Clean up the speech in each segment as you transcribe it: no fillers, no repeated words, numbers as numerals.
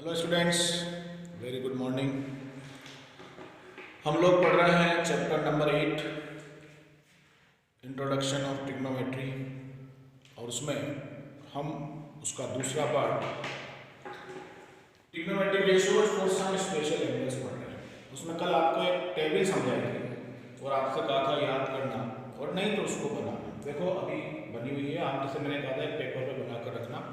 Hello students, very good morning. हम लोग पढ़ रहे हैं chapter number 8 introduction of trigonometry, और उसमें हम उसका दूसरा part trigonometric ratios for some special angles पढ़ रहे हैं। उसमें कल आपको एक टेबल समझाई थी और आपसे कहा था याद करना, और नहीं तो उसको बनाना। देखो अभी बनी हुई है, आप जैसे मैंने कहा था एक पेपर पे बना कर रखना,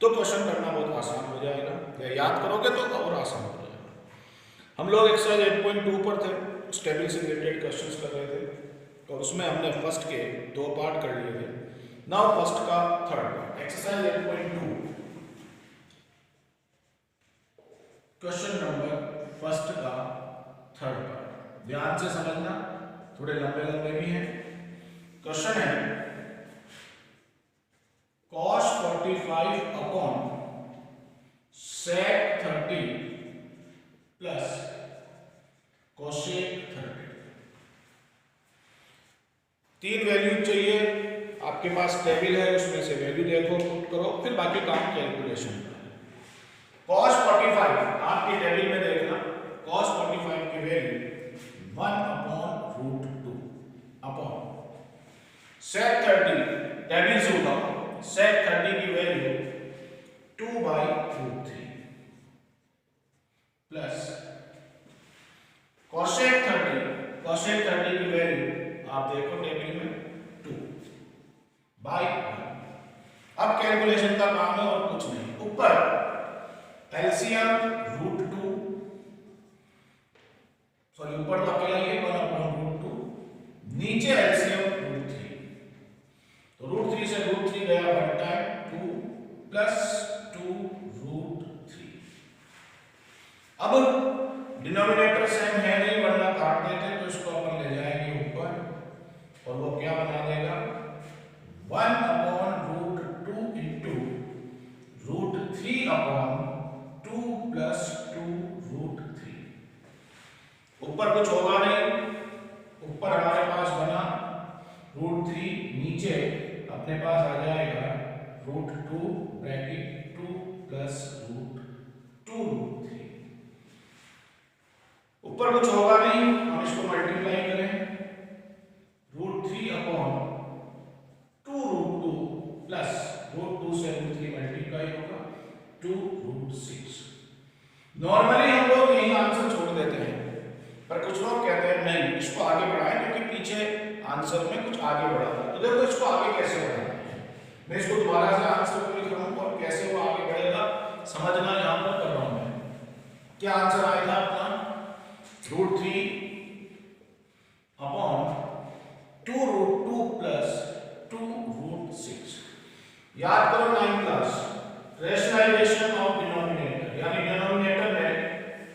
तो क्वेश्चन करना बहुत आसान हो जाएगा, या याद करोगे तो और आसान हो जाएगा। हम लोग एक्सरसाइज 8.2 पर थे, उस टेबल से रिलेटेड क्वेश्चंस कर रहे थे, और उसमें हमने फर्स्ट के 2 पार्ट कर लिए थे। नाउ फर्स्ट का third part, exercise 8.2, question number first का थर्ड पार्ट। ध्यान से समझना, थोड़े लंबे लंबे भी हैं। क्वेश्चन है cos 45 upon sec 30 plus cosec 30। 3 value चाहिए, आपके पास टेबल है, उसमें से वैल्यू देखो, पुट करो, फिर बाकी काम कैलकुलेशन। cos 45 आपकी टेबल में देखना, cos 45 की value 1 upon root 2 upon sec 30 table से उठाओ, sec 30 की value 2 by root 3 plus cosec 30 की वैल्यू आप देखो टेबल में 2 बाई 1। अब कैलकुलेशन का काम है और कुछ नहीं। ऊपर एलसीएम रूट 2, सॉरी ऊपर तो अकेला ही है 1 अपॉन रूट 2, नीचे एलसीएम रूट 3, तो रूट 3 से रूट 3 गया 1 टाइम 2 प्लस 2 रूट 3। अब डिनोमिनेटर सेम है नहीं, वरना काट देते, तो इसको अपन ले जाएंगे ऊपर, और वो क्या बना देगा 1 upon root 2 into root 3 upon 2 plus 2 root 3। ऊपर कुछ होगा नहीं, ऊपर हमारे पास बना रूट 3, नीचे अपने पास आ जाएगा root 2 bracket 2 plus root 2 root 3। ऊपर कुछ होगा नहीं, हम इसको मल्टीप्लाई करें, root 3 upon 2 root 2 plus root 2 से रूट 3 मल्टीप्लाई होगा 2 रूट 6। नॉर्मली हम लोग यही आंसर छोड़ देते हैं, पर कुछ लोग कहते हैं नहीं इसको आगे बढ़ाएं, क्योंकि पीछे आंसर में कुछ आगे बढ़ा था। तो देखो इसको आगे कैसे बढ़ाना है, मैं इसको दोबारा से आंसर को लिख रहा हूं, और कैसे वो आगे बढ़ेगा समझना यहां पर कर रहा हूं मैं। क्या आंसर आया था अपना root 3 upon 2 root 2 plus 2 root 6। याद करो 9th class, rationalization of denominator, यानी डिनोमिनेटर में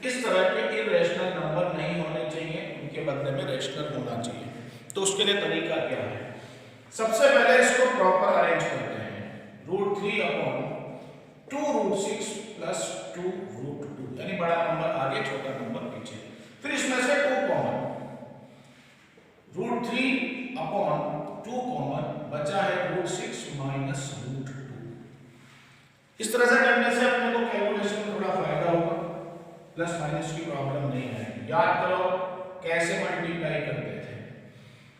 इस तरह के इरेशनल नंबर नहीं होने चाहिए, उनके बदले में रेशनल होना चाहिए। तो उसके लिए तरीका क्या है, सबसे पहले इसको प्रॉपर अरेंज करते हैं, root 3 upon 2 root 6 plus 2 root 2, यानी बड़ा नंबर आगे छोटा नंबर पीछे, फिर इसमें से 2 कॉमन, रूट 3 अपॉन 2 कॉमन, बचा है रूट 6 माइनस रूट 2। इस तरह से करने से अपने को कैलकुलेशन में थोड़ा फायदा होगा, प्लस माइनस की प्रॉब्लम नहीं है। याद करो कैसे मल्टीप्लाई करते थे,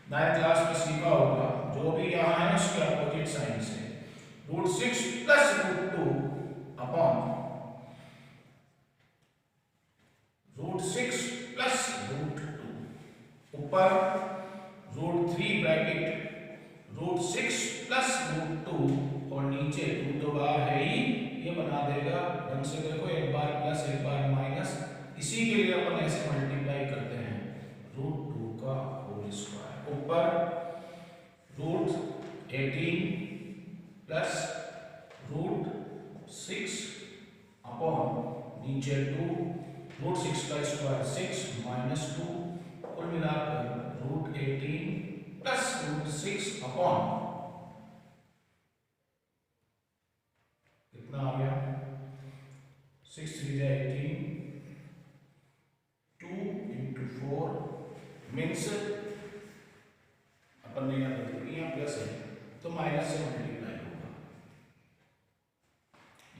9th क्लास में सीखा होगा, जो भी यहाँ है उसके अपोजिट साइन से, root 6 plus root 2 upon root 6 plus root 2, ऊपर root 3 bracket root 6 plus root 2, और नीचे 2 तो बार है ही, ये बना देगा ढंग से देखो, एक बार प्लस एक बार माइनस, इसी के लिए अपन ऐसे मल्टीप्लाई करते हैं, रूट 2 का होल स्क्वायर, ऊपर रूट 18 प्लस रूट 6 अपॉन नीचे 2 रूट 6 का स्क्वायर 6 माइनस 2, कुल मिलाकर रूट 18 प्लस रूट 6 अपॉन कितना आ गया 6 3 18, 2 इंटू 4 मीन्स अपन ने यहाँ देखो यहाँ प्लस है तो माइनस से मल्टीप्लाई होगा,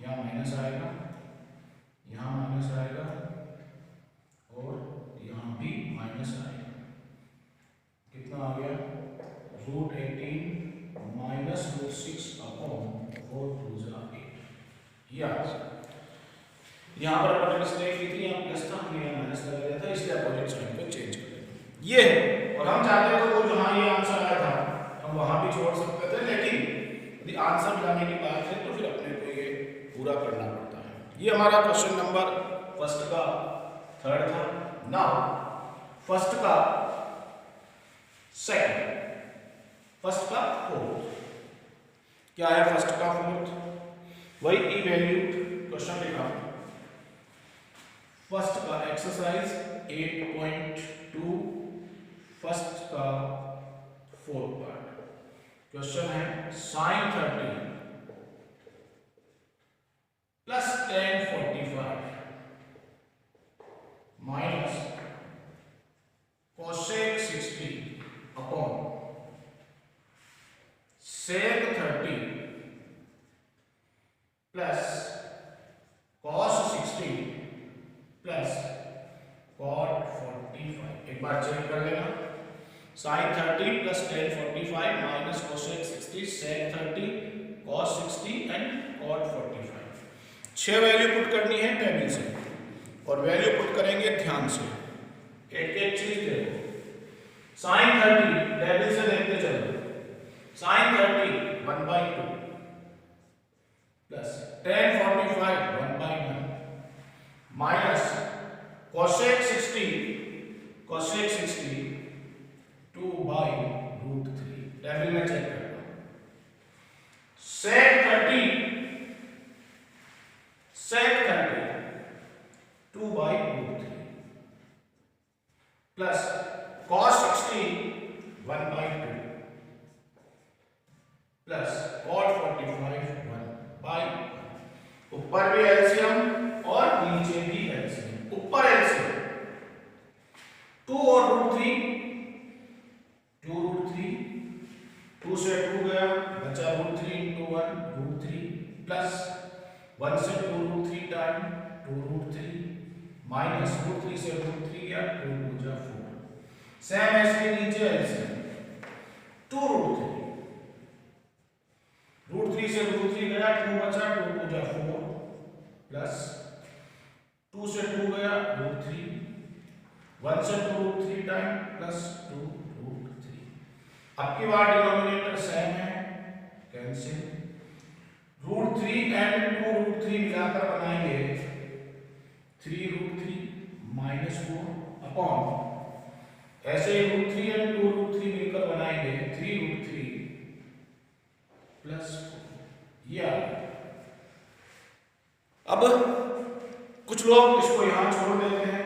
यहाँ माइनस आएगा, यहाँ पर अपन ने मिस्टेक की थी, यहाँ प्लस था, हमने यहाँ माइनस लगा दिया था, इसलिए अपोजिट साइन को चेंज कर देंगे। ये है, और हम चाहते थे वो जहाँ ये आंसर आया था हम वहाँ भी छोड़ सकते थे, लेकिन यदि आंसर लाने की बात है तो फिर अपने को ये पूरा करना पड़ता है। ये हमारा क्वेश्चन नंबर फर्स्ट का थर्ड था। नाउ फर्स्ट का सेकंड, फर्स्ट का फोर्थ। क्या है फर्स्ट का फोर्थ? वही ई वैल्यू क्वेश्चन लिखा फर्स्ट का एक्सरसाइज 8.2 फर्स्ट का फोर्थ पार्ट। क्वेश्चन है sin 30 plus tan 45 minus cosec 60 upon sec 30 plus cos 60 plus cot 45। एक बार चेक कर लेना, sin 30 plus tan 45 minus cosec 60 sec 30 cos 60 and cot 45। 6 value put करनी है table से, और वैल्यू पुट करेंगे ध्यान से। एक एक चीज देखो, sin 30 टेबल से देखते चलो, sin 30 1/2 plus tan 45 1/1 minus cosec 60 2/√3। Table में चेक करना, sec 30 2/√3 plus cos 60 1/2 plus cot 45 1/1। ऊपर भी एलसीएम और नीचे भी एलसीएम। ऊपर एलसीएम 2 और √3 2√3, 2 से 2 गया बचा √3 × 1 √3 प्लस 1 से 2√3 टाइम 2√3 माइनस √3 से √3 गया 2 × 4। सेम ऐसे नीचे एलसीएम 2√3 √3 से √3 गया 2 बचा 2 × 4 प्लस 2 से 2 गया √3 1 से 2√3 टाइम प्लस 2√3। अब की बार डिनोमिनेटर सेम है, कैंसिल। √3 एंड 2√3 मिलाकर बनाएंगे 3√3 -4 अपॉन, ऐसे ही √3 एंड 2√3 मिलकर बनाएंगे 3√3 प्लस 4। ये अब कुछ लोग इसको यहां छोड़ देते हैं,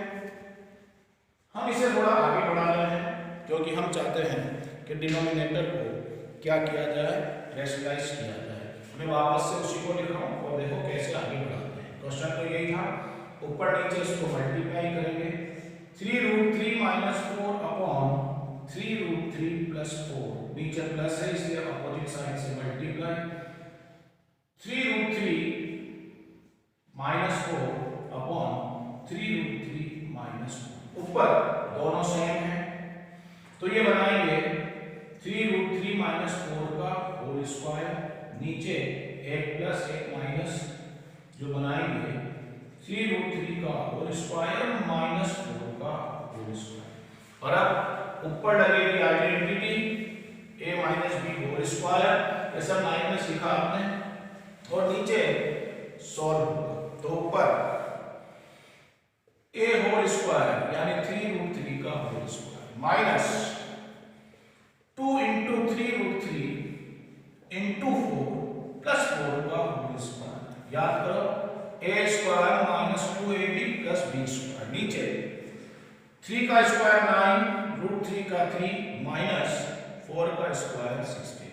हम इसे थोड़ा आगे बढ़ा रहे हैं क्योंकि हम चाहते हैं कि डिनोमिनेटर को क्या किया जाए, रेशनलाइज किया जाए। मैं वापस से उसी को लिखाऊं और देखो कैसे आगे बढ़ाते हैं। क्वेश्चन तो यही था, ऊपर नीचे इसको मल्टीप्लाई करेंगे 3√3 -4 अपॉन 3√3 प्लस 4। नीचे प्लस है इसलिए अपोजिट साइड से मल्टीप्लाई 3√3 -4 अपॉन 3√3 -4। ऊपर दोनों सेम है तो ये बनाएंगे 3√3 -4 का होल स्क्वायर, नीचे एक प्लस एक माइनस, जो बनाएंगे 3√3 का होल स्क्वायर -4 का होल स्क्वायर। और अब ऊपर लगेगी identity a - b whole square, ऐसा माइनस लिखा आपने, और नीचे सॉल्व। तो ऊपर a होल स्क्वायर यानी 3√3 का होल स्क्वायर माइनस 2 × 3√3 × 4 प्लस 4 का होल स्क्वायर। याद करो a square -2ab plus b square, नीचे 3 का स्क्वायर 9 √3 का 3 माइनस 4 का स्क्वायर 16।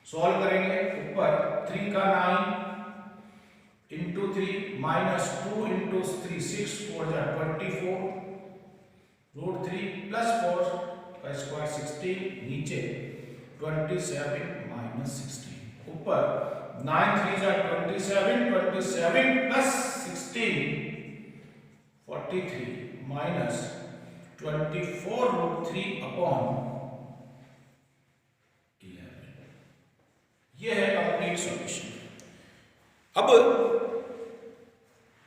सॉल्व करेंगे, ऊपर 3 का 9 × 3 माइनस 2 × 3 6 4 जा 24 √3 प्लस 4 का स्क्वायर 16, नीचे 27 - 16। ऊपर 9 3 जा 27 27 प्लस 16 43 माइनस 24 √3 अपॉन 11। यह है कंप्लीट सॉल्यूशन। अब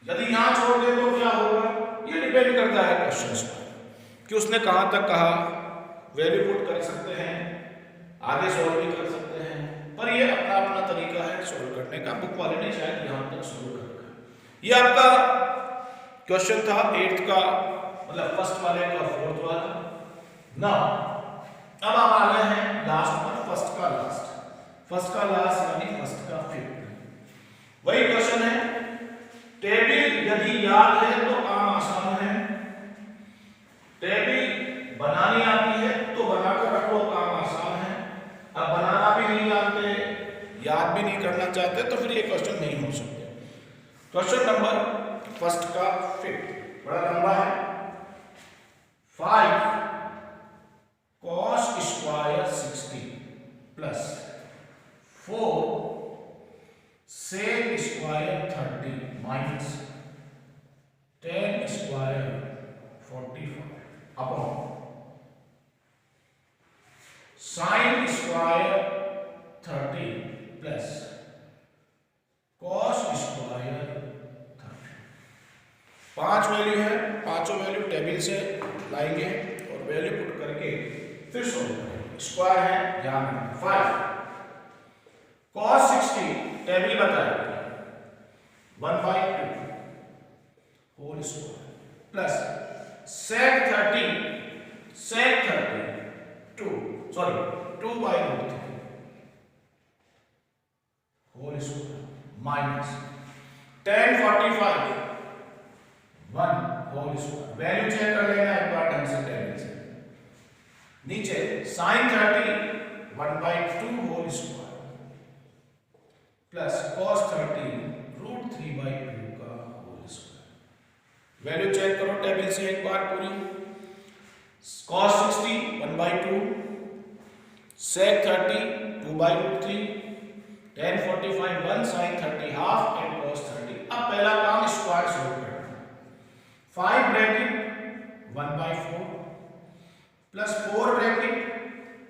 यदि यहाँ छोड़ दे तो क्या होगा, ये डिपेंड करता है क्वेश्चन पर कि उसने कहाँ तक कहा। वैल्यू पुट कर सकते हैं, आगे सॉल्व भी कर सकते हैं, पर ये अपना अपना तरीका है सॉल्व करने का। बुक वाले ने शायद यहाँ तक सॉल्व कर रखा। ये आपका क्वेश्चन था 8th का, मतलब फर्स्ट वाले का 4th वाला ना। अब हम आ गए हैं लास्ट पर, फर्स्ट का लास्ट यानी फर्स्ट का 5th। वही क्वेश्चन है, टेबल यदि याद है तो काम आसान है, टेबल बनानी आती है तो बनाकर रखो, काम आसान है। अब बनाना भी नहीं जानते, याद भी नहीं करना चाहते, तो फिर ये क्वेश्चन नहीं हो सकते। क्वेश्चन नंबर फर्स्ट का 5th बड़ा लंबा है। 5 cos square 60 plus 4 sec square 30 minus 10 square 45 upon sin square 30 plus cos square 30। 5 value है, पांचों वैल्यू टेबल से लाएंगे और वैल्यू पुट करके फिर सॉल्व करेंगे। स्क्वायर है, ध्यान रखना। 5 cos 60 टेबल बताएगा 1/2 whole square plus sec 30 2/√3 whole square minus 10 45 1 whole square. Value check कर लेना एक बार ढंग से टेबल से। नीचे sin 30 1/2 whole square plus cos 30 √3/2 का होल स्क्वायर। वैल्यू चेक करो टेबल से एक बार पूरी। cos 60 1/2, sec 30 2/√3, 10 45 1 sin 30 half and cos 30। अब पहला काम स्क्वायर सॉल्व करना। 5 ब्रैकेट 1/4 प्लस 4 ब्रैकेट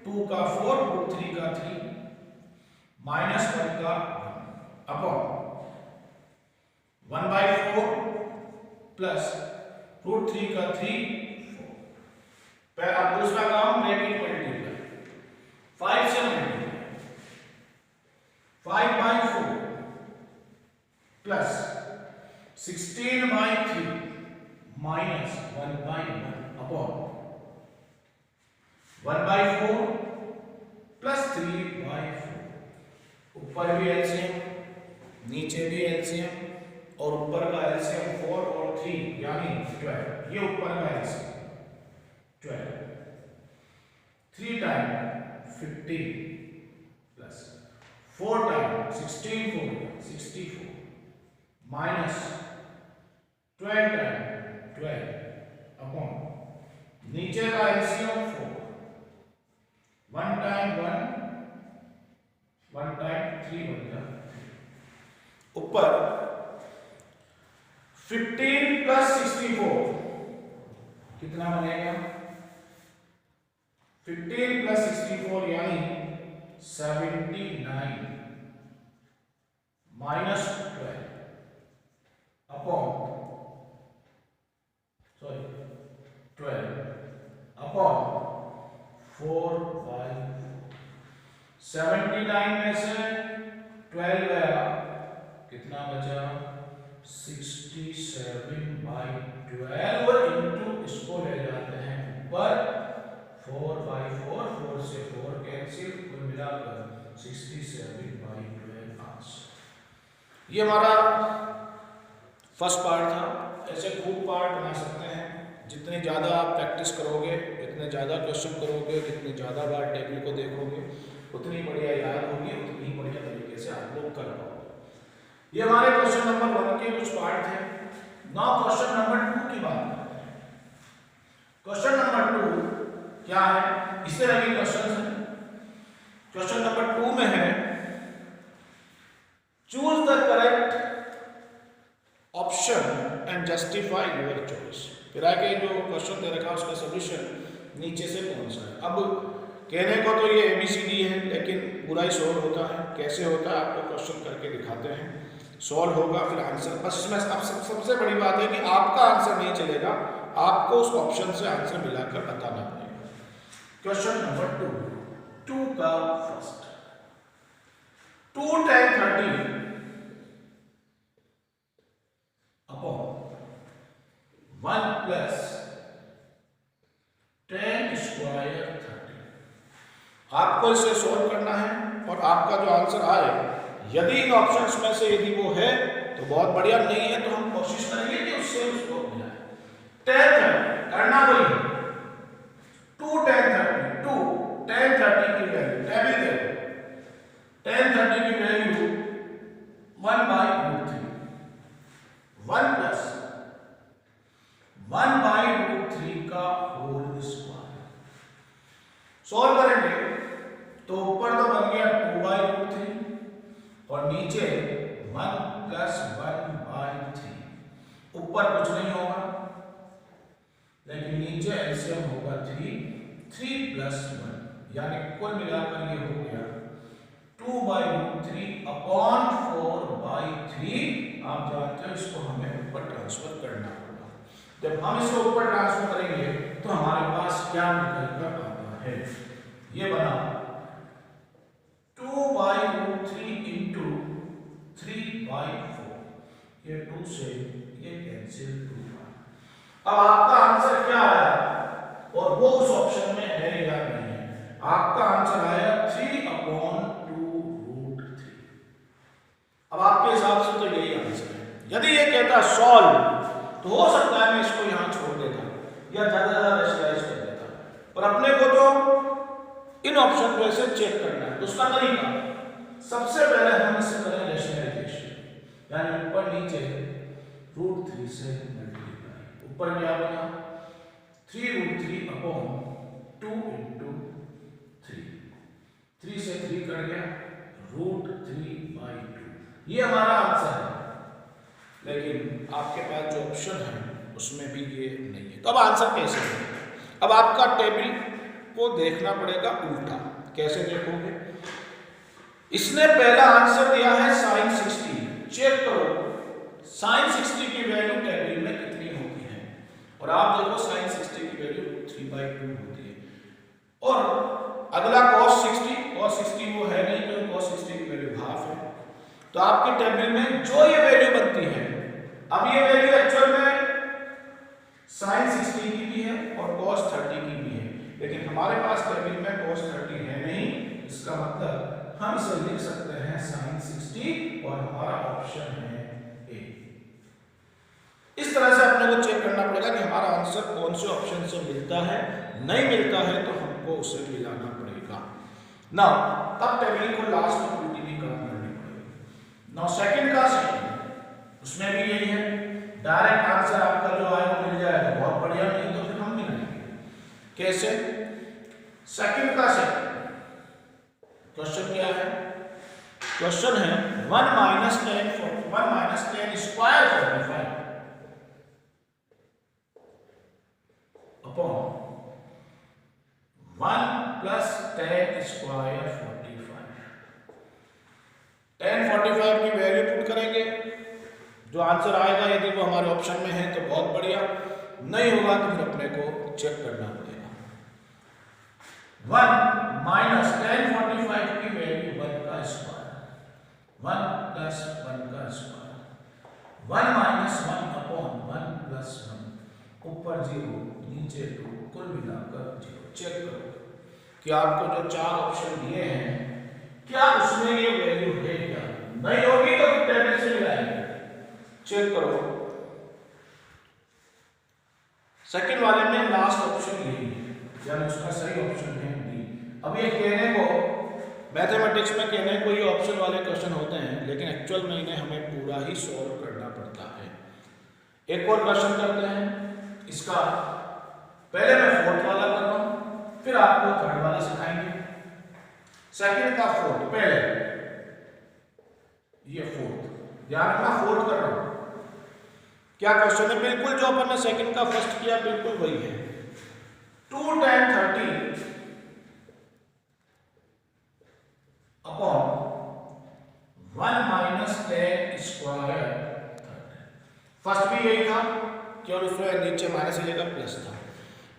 2 का 4 √3 का 3 माइनस 1 का 1 अपॉन 1/4 प्लस √3 का 3 4। अब दूसरा काम ब्रैकेट मल्टीप्लाई 5 से multiply 5/4 plus 16/3 minus 1/1 upon 1/4 plus 3/4। ऊपर भी एलसीएम नीचे भी एलसीएम और ऊपर का एलसीएम 4 और 3 यानी 12। ये ऊपर का LCM 12 3 time 15 plus 4 time 16 4 64 minus 12 time 12 upon नीचे का एलसीएम 4 1 टाइम 1 टाइम 3 बन गया। ऊपर 15 प्लस 64 कितना बनेगा? 15 प्लस 64 यानी 79 माइनस 12 अपॉन 12 अपॉन 4/4। 79 में से 12 गया, कितना बचा? 67/12 और इंटू इसको ले जाते हैं ऊपर 4/4, 4 से 4 कैंसिल, कुल मिलाकर 67/12 आंसर। ये हमारा फर्स्ट पार्ट था। ऐसे खूब पार्ट बना सकते हैं। जितनी ज़्यादा आप प्रैक्टिस करोगे, जितने ज़्यादा क्वेश्चन करोगे, जितनी ज़्यादा बार टेबल को देखोगे, उतनी बढ़िया याद होगी, उतनी बढ़िया तरीके से आप लोग कर पाओगे। ये हमारे क्वेश्चन नंबर 1 के कुछ पार्ट थे। नाउ क्वेश्चन नंबर 2 की बात करते हैं। क्वेश्चन नंबर 2 क्या है? इस तरह के क्वेश्चन है। क्वेश्चन नंबर 2 में है choose the correct option and justify your choice. फिर आगे जो क्वेश्चन दे रखा है उसका सॉल्यूशन नीचे से कौन सा है। अब कहने को तो ये ABCD है, लेकिन पूरा ही सॉल्व होता है। कैसे होता है आपको क्वेश्चन करके दिखाते हैं। सॉल्व होगा फिर आंसर। बस इसमें अब सबसे बड़ी बात है कि आपका आंसर नहीं चलेगा, आपको उस ऑप्शन से आंसर मिलाकर बताना पड़ेगा। क्वेश्चन नंबर 2 का first, 2 tan 30 upon 1 plus tan square 30। आपको इसे सॉल्व करना है और आपका जो आंसर आए, यदि इन ऑप्शंस में से यदि वो है तो बहुत बढ़िया, नहीं है तो हम कोशिश करेंगे कि उससे उसको मिलाएं। tan 30 करना वही, 2 tan 30 की वैल्यू टेबल देखो, tan 30 की वैल्यू 1/√3, 1 प्लस 1/√3 का होल स्क्वायर। सॉल्व करेंगे तो ऊपर तो बन गया 2/√3 और नीचे 1 प्लस 1/3। ऊपर कुछ नहीं होगा लेकिन नीचे एलसीएम होगा 3 प्लस 1, यानी कुल मिलाकर ये हो गया 2/√3 अपॉन 4/3। आप जानते हो इसको हमें ऊपर ट्रांसफर करना होगा। जब हम इसको ऊपर ट्रांसफर करेंगे तो हमारे पास क्या निकल कर आता है, ये बना 2/√3 इंटू 3/4, ये 2 से ये कैंसिल 2। अब आपका आंसर क्या आया और वो उस ऑप्शन में है या नहीं है? आपका आंसर आया 3/2√3। अब आपके हिसाब से तो यही आंसर है। यदि ये कहता सॉल्व तो हो सकता है मैं इसको यहां छोड़ देता या ज्यादा रेशनलाइज कर देता, पर अपने को तो इन ऑप्शन पे से चेक करना है। तो उसका तरीका, सबसे पहले हम इसे करें रेशनलाइजेशन, यानी ऊपर नीचे √3 से मल्टीप्लाई। ऊपर क्या बना 3√3 अपॉन 2 इंटू 3 से 3 कट गया, √3/2। ये हमारा आंसर है, लेकिन आपके पास जो ऑप्शन है उसमें भी ये नहीं है। तो अब आंसर कैसे है? अब आपका टेबल को देखना पड़ेगा उल्टा। कैसे देखोगे? इसने पहला आंसर दिया है sin 60। चेक करो sin 60 की वैल्यू टेबल में कितनी होती है, और आप देखो sin 60 की वैल्यू 3/2 होती है। और अगला cos 60, cos 60 वो है नहीं क्योंकि cos 60 की वैल्यू हाफ है। तो आपके टेबल में जो ये वैल्यू बनती है, अब ये वैल्यू एक्चुअल में sin 60 की भी है और cos 30 की भी है, लेकिन हमारे पास टेबल में cos 30 है नहीं। इसका मतलब हम इसे लिख सकते हैं sin 60 और हमारा ऑप्शन है ए। इस तरह से अपने को चेक करना पड़ेगा कि हमारा आंसर कौन से ऑप्शन से मिलता है। नहीं मिलता है तो हमको उसे मिलाना पड़ेगा। नाउ तब टेबल को लास्ट में उल्टी भी काम करनी पड़ेगी। नाउ सेकंड का सेकंड, उसमें भी यही है, डायरेक्ट आंसर आपका जो आएगा मिल जाएगा, बहुत बढ़िया, नहीं तो फिर हम मिलाएंगे। कैसे? सेकंड का सेकंड क्वेश्चन क्या है? क्वेश्चन है 1 minus tan square 45 upon 1 plus tan square 45। tan 45 की वैल्यू पुट करेंगे, जो आंसर आएगा यदि वो हमारे ऑप्शन में है तो बहुत बढ़िया, नहीं होगा तो फिर अपने को चेक करना पड़ेगा। 1 माइनस tan 45 की वैल्यू 1 का स्क्वायर, 1 प्लस 1 का स्क्वायर, 1 माइनस 1 अपॉन 1 प्लस 1, ऊपर 0 नीचे 2, कुल मिलाकर 0। चेक करो कि आपको जो 4 ऑप्शन दिए हैं क्या उसमें ये वैल्यू है क्या? नहीं होगी तो फिर टेबल से मिलाएंगे। चेक करो, सेकंड वाले में लास्ट ऑप्शन यही है, यानी उसका सही ऑप्शन है डी। अब ये कहने को मैथमेटिक्स में कहने को ये ऑप्शन वाले क्वेश्चन होते हैं, लेकिन एक्चुअल में इन्हें हमें पूरा ही सॉल्व करना पड़ता है। एक और क्वेश्चन करते हैं। इसका पहले मैं फोर्थ वाला कर रहा हूं, फिर आपको थर्ड वाला सिखाएंगे। सेकंड का फोर्थ, पहले ये फोर्थ, ध्यान रखना फोर्थ कर रहा हूं। क्या क्वेश्चन है? बिल्कुल जो अपन ने सेकंड का फर्स्ट किया बिल्कुल वही है। 2 tan 30 upon 1 minus tan square. First भी यही था कि उसमें नीचे माइनस की जगह प्लस था।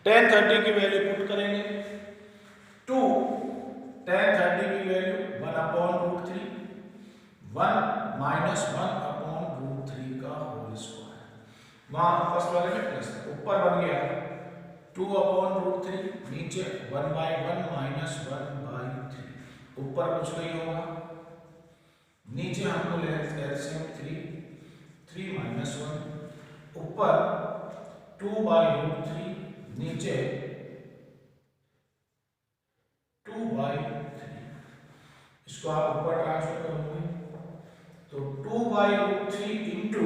tan 30 की वैल्यू पुट करेंगे, 2 tan 30 की वैल्यू 1/√3, 1 माइनस 1/√3 का होल स्क्वायर। वहां फर्स्ट वाले में प्लस था, ऊपर बन गया 2/√3, नीचे 1/1 माइनस 1/3, ऊपर कुछ नहीं होगा, नीचे हमको एलसीएम 3 माइनस 1, ऊपर 2/√3, नीचे 2/3। इसको आप ऊपर ट्रांसफर करोगे तो 2/√3 इंटू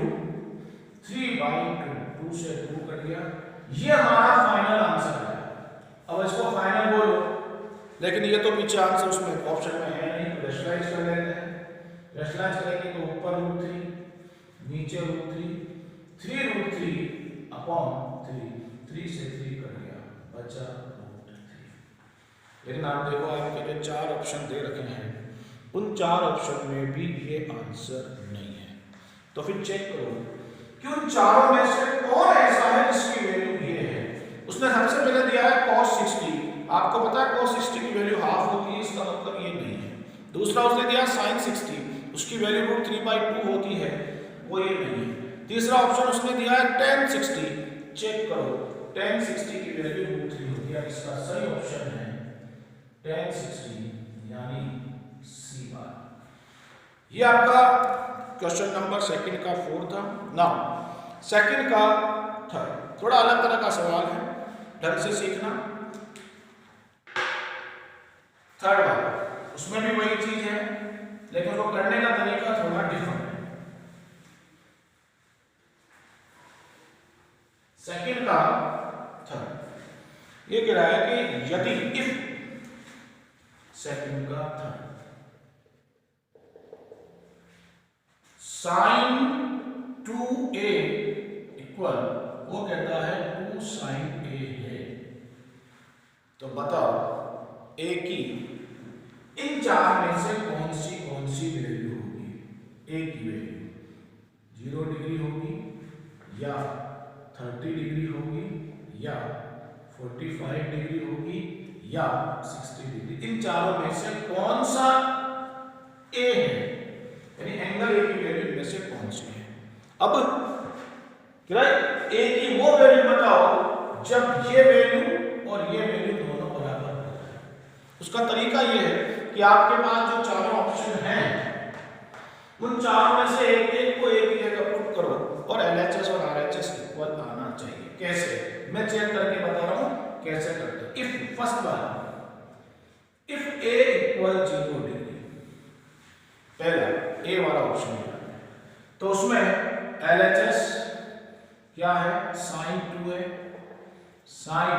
3/2, 2 से 2 कट गया। ये हमारा फाइनल आंसर है। अब इसको फाइनल बोलो, लेकिन ये तो पीछे आंसर उसमें ऑप्शन में है नहीं, तो रेशनलाइज कर लेते हैं। रेशनलाइज करेंगे तो ऊपर √3, नीचे √3, 3√3 अपॉन 3 से 3 कट गया, बचा √3। लेकिन आप देखो आपके जो 4 ऑप्शन दे रखे हैं उन 4 ऑप्शन में भी ये आंसर नहीं है। तो फिर चेक करो कि उन चारों में से कौन ऐसा है जिसकी वैल्यू ये है। उसने सबसे पहले दिया है cos 60, आपको पता है cos 60 की वैल्यू हाफ होती है, इसका मतलब ये नहीं है। दूसरा उसने दिया sin 60, उसकी वैल्यू √3/2 होती है, वो ये नहीं है। तीसरा ऑप्शन उसने दिया है tan 60, चेक करो tan 60 की वैल्यू √3 होती है, इसका सही ऑप्शन है tan 60 यानी सी बार। ये आपका क्वेश्चन नंबर सेकंड का 4 था। नाउ सेकंड का 3rd, थोड़ा अलग तरह का सवाल है, ढंग से सीखना। 3rd वाला उसमें भी वही चीज है, लेकिन वो करने का तरीका थोड़ा डिफरेंट है। सेकंड का 3rd ये कह रहा है कि यदि इफ सेकंड का 3rd sin 2a इक्वल, वो कहता है 2 sin a है, तो बताओ a की इन 4 में से कौन सी वैल्यू होगी। a की वैल्यू 0 डिग्री होगी या 30 डिग्री होगी या 45 डिग्री होगी या 60 डिग्री। इन चारों में से कौन सा a है, यानी एंगल ए की वैल्यू में से कौन सी है। अब ए की वो वैल्यू बताओ जब ये वैल्यू और ये वैल्यू दोनों बराबर हो जाए। उसका तरीका ये है कि आपके पास जो चारों ऑप्शन हैं उन चारों में से एक को एक की जगह पुट करो और LHS और RHS इक्वल आना चाहिए। कैसे, मैं चेक करके बता रहा हूं कैसे करते हैं। इफ फर्स्ट वाला, इफ a इक्वल 0 डिग्री, पहला ए वाला ऑप्शन है, तो उसमें LHS क्या है, sin 2 है, sin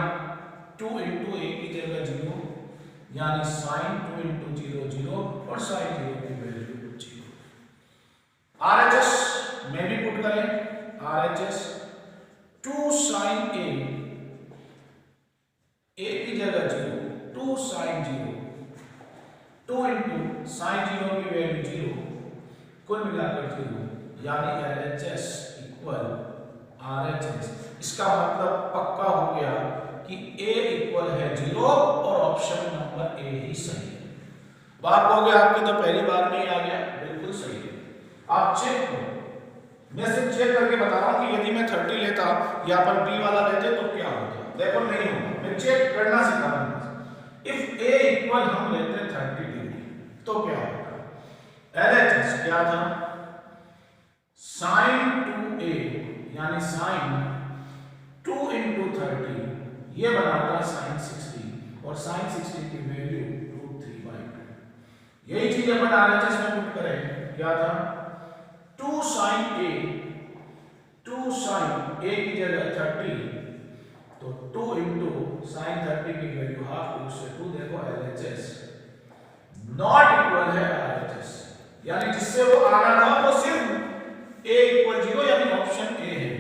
2 इंटू ए की जगह 0, यानी sin 2 इंटू 0 0 और sin 0 की वैल्यू 0। RHS में भी पुट करें, RHS 2 sin a, a की जगह 0, 2 sin 0, 2 इंटू sin 0 की वैल्यू 0, कुल मिलाकर 0, यानी LHS इक्वल RHS। इसका मतलब पक्का हो गया कि A इक्वल है 0 और ऑप्शन नंबर A ही सही है। बात हो गया आपकी, तो पहली बार में ही आ गया, बिल्कुल सही है। आप चेक करो, मैं सिर्फ चेक करके बता रहा हूं कि यदि मैं 30 लेता या पर B वाला लेते तो क्या होता, देखो नहीं होगा, मैं चेक करना सिखा रहा हूं। इफ A इक्वल हम लेते 30 डिग्री तो क्या होगा, LHS क्या था, sin 2a यानी sin 2 इंटू 30, ये बनाता sin 60 और sin 60 की वैल्यू √3/2। यही चीज अपन RHS में पुट करें, क्या था 2 sin a, 2 sin a की जगह 30, तो 2 इंटू sin 30 की वैल्यू हाफ, 2 से 2, देखो LHS नॉट इक्वल है RHS, यानी जिससे वो आना था वो सिर्फ a इक्वल 0 यानी ऑप्शन A है,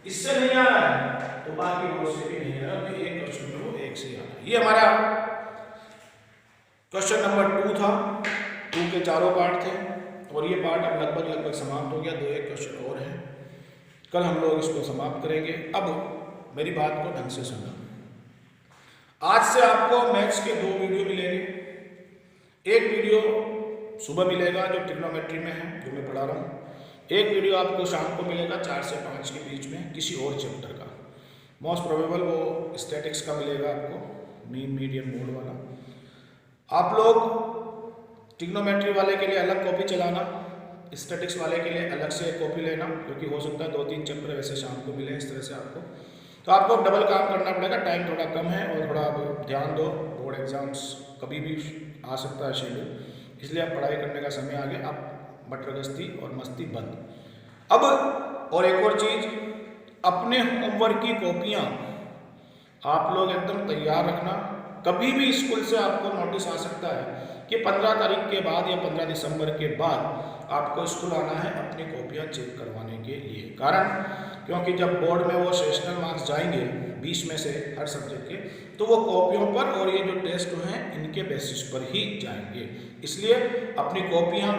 इससे नहीं आ रहा है तो बाकी दो से भी नहीं आ रहा, तो एक क्वेश्चन में वो एक से आ रहा है। ये हमारा क्वेश्चन नंबर 2 था, 2 के चारों पार्ट थे। और ये पार्ट अब लगभग समाप्त हो गया, 2-1 क्वेश्चन और हैं, कल हम लोग इसको समाप्त करेंगे। अब मेरी बात को ढंग से सुनना। आज से आपको मैथ्स के 2 वीडियो मिलेंगे। एक वीडियो सुबह मिलेगा जो ट्रिग्नोमेट्री में है, जो मैं पढ़ा रहा हूँ। एक वीडियो आपको शाम को मिलेगा 4 से 5 के बीच में किसी और चैप्टर का। मोस्ट प्रोबेबल वो स्टैटिक्स का मिलेगा आपको, मीन मीडियन मोड वाला। आप लोग ट्रिग्नोमेट्री वाले के लिए अलग कॉपी चलाना, स्टैटिक्स वाले के लिए अलग से कॉपी लेना, क्योंकि हो सकता है 2-3 चैप्टर वैसे शाम को मिले इस तरह से आपको। तो आपको डबल काम करना पड़ेगा, टाइम थोड़ा कम है और थोड़ा आप ध्यान दो, बोर्ड एग्जाम्स कभी भी आ सकता है शेड्यूल, इसलिए आप पढ़ाई करने का समय आ गया। अब बटरगस्ती और मस्ती बंद। अब और एक और चीज़, अपने होमवर्क की कॉपियाँ आप लोग एकदम तैयार रखना। कभी भी स्कूल से आपको नोटिस आ सकता है कि 15 तारीख के बाद या 15 दिसंबर के बाद आपको स्कूल आना है अपनी कॉपियाँ चेक करवाने के लिए। कारण क्योंकि जब बोर्ड में वो सेशनल मार्क्स जाएंगे 20 में से हर सब्जेक्ट के, तो वो कॉपियों पर और ये जो टेस्ट हैं इनके बेसिस पर ही जाएंगे। इसलिए अपनी कॉपियाँ,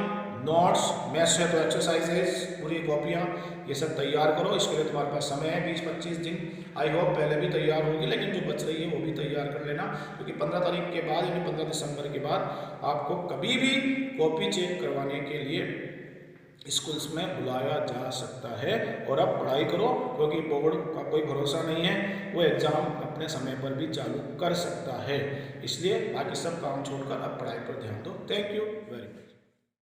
नोट्स, मैथ्स है तो एक्सरसाइजेज, पूरी कॉपियाँ ये सब तैयार करो। इसके लिए तुम्हारे पास समय है 20-25 दिन। आई होप पहले भी तैयार होगी, लेकिन जो बच रही है वो भी तैयार कर लेना, क्योंकि 15 तारीख के बाद यानी 15 दिसंबर के बाद आपको कभी भी कॉपी चेक करवाने के लिए स्कूल्स में बुलाया जा सकता है। और अब पढ़ाई करो, क्योंकि बोर्ड का कोई भरोसा नहीं है, वो एग्ज़ाम अपने समय पर भी चालू कर सकता है। इसलिए बाकी सब काम छोड़कर अब पढ़ाई पर ध्यान दो। Thank you very much.